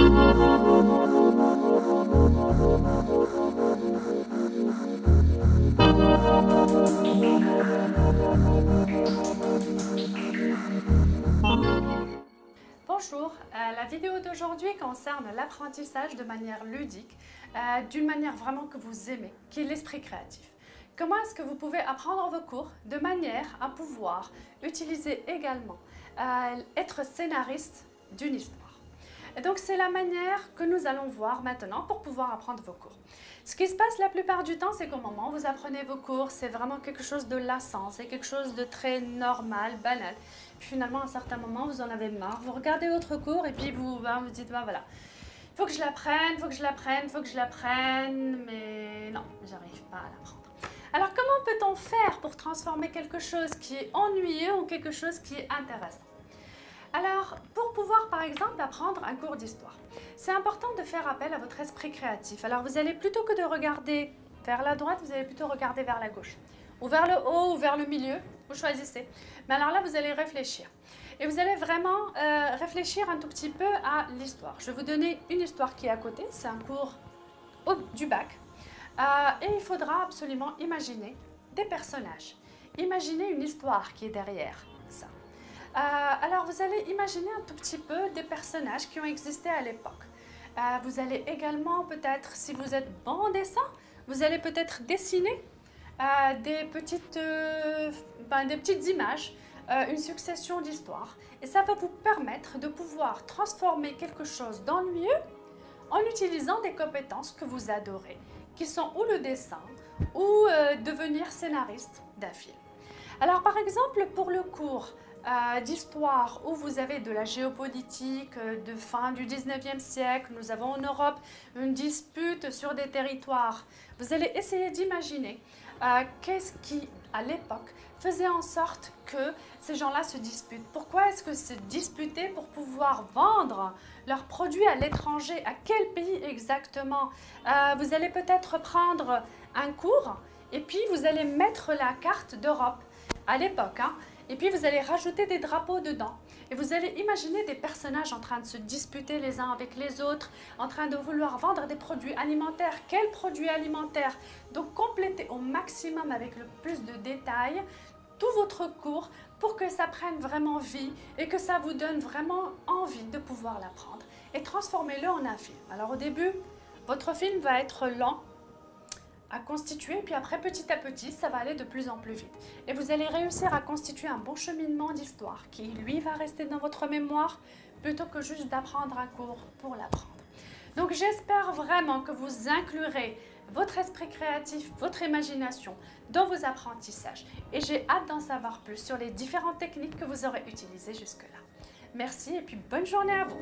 Bonjour, la vidéo d'aujourd'hui concerne l'apprentissage de manière ludique, d'une manière vraiment que vous aimez, qui est l'esprit créatif. Comment est-ce que vous pouvez apprendre vos cours de manière à pouvoir utiliser également, être scénariste d'une histoire. Et donc c'est la manière que nous allons voir maintenant pour pouvoir apprendre vos cours. Ce qui se passe la plupart du temps, c'est qu'au moment où vous apprenez vos cours, c'est vraiment quelque chose de lassant, c'est quelque chose de très normal, banal. Puis finalement, à un certain moment, vous en avez marre, vous regardez votre cours et puis vous dites, voilà, il faut que je l'apprenne, il faut que je l'apprenne, il faut que je l'apprenne, mais non, j'arrive pas à l'apprendre. Alors comment peut-on faire pour transformer quelque chose qui est ennuyeux en quelque chose qui est intéressant? Alors, pour pouvoir par exemple apprendre un cours d'histoire, c'est important de faire appel à votre esprit créatif. Alors vous allez plutôt que de regarder vers la droite, vous allez plutôt regarder vers la gauche. Ou vers le haut ou vers le milieu, vous choisissez. Mais alors là, vous allez réfléchir. Et vous allez vraiment réfléchir un tout petit peu à l'histoire. Je vais vous donner une histoire qui est à côté, c'est un cours du bac. Et il faudra absolument imaginer des personnages. Imaginez une histoire qui est derrière ça. Alors vous allez imaginer un tout petit peu des personnages qui ont existé à l'époque. Vous allez également peut-être, si vous êtes bon en dessin, vous allez peut-être dessiner des petites images, une succession d'histoires. Et ça va vous permettre de pouvoir transformer quelque chose d'ennuyeux en utilisant des compétences que vous adorez, qui sont ou le dessin ou devenir scénariste d'un film. Alors par exemple pour le cours d'histoire où vous avez de la géopolitique de fin du 19e siècle, nous avons en Europe une dispute sur des territoires. Vous allez essayer d'imaginer qu'est-ce qui, à l'époque, faisait en sorte que ces gens-là se disputent. Pourquoi est-ce que se disputaient pour pouvoir vendre leurs produits à l'étranger? À quel pays exactement? Vous allez peut-être prendre un cours et puis vous allez mettre la carte d'Europe à l'époque, et puis vous allez rajouter des drapeaux dedans. Et vous allez imaginer des personnages en train de se disputer les uns avec les autres, en train de vouloir vendre des produits alimentaires. Quels produits alimentaires? Donc complétez au maximum avec le plus de détails tout votre cours pour que ça prenne vraiment vie et que ça vous donne vraiment envie de pouvoir l'apprendre. Et transformez-le en un film. Alors au début, votre film va être lent à constituer, puis après petit à petit ça va aller de plus en plus vite et vous allez réussir à constituer un bon cheminement d'histoire qui lui va rester dans votre mémoire plutôt que juste d'apprendre un cours pour l'apprendre. Donc j'espère vraiment que vous inclurez votre esprit créatif, votre imagination dans vos apprentissages et j'ai hâte d'en savoir plus sur les différentes techniques que vous aurez utilisées jusque-là. Merci et puis bonne journée à vous.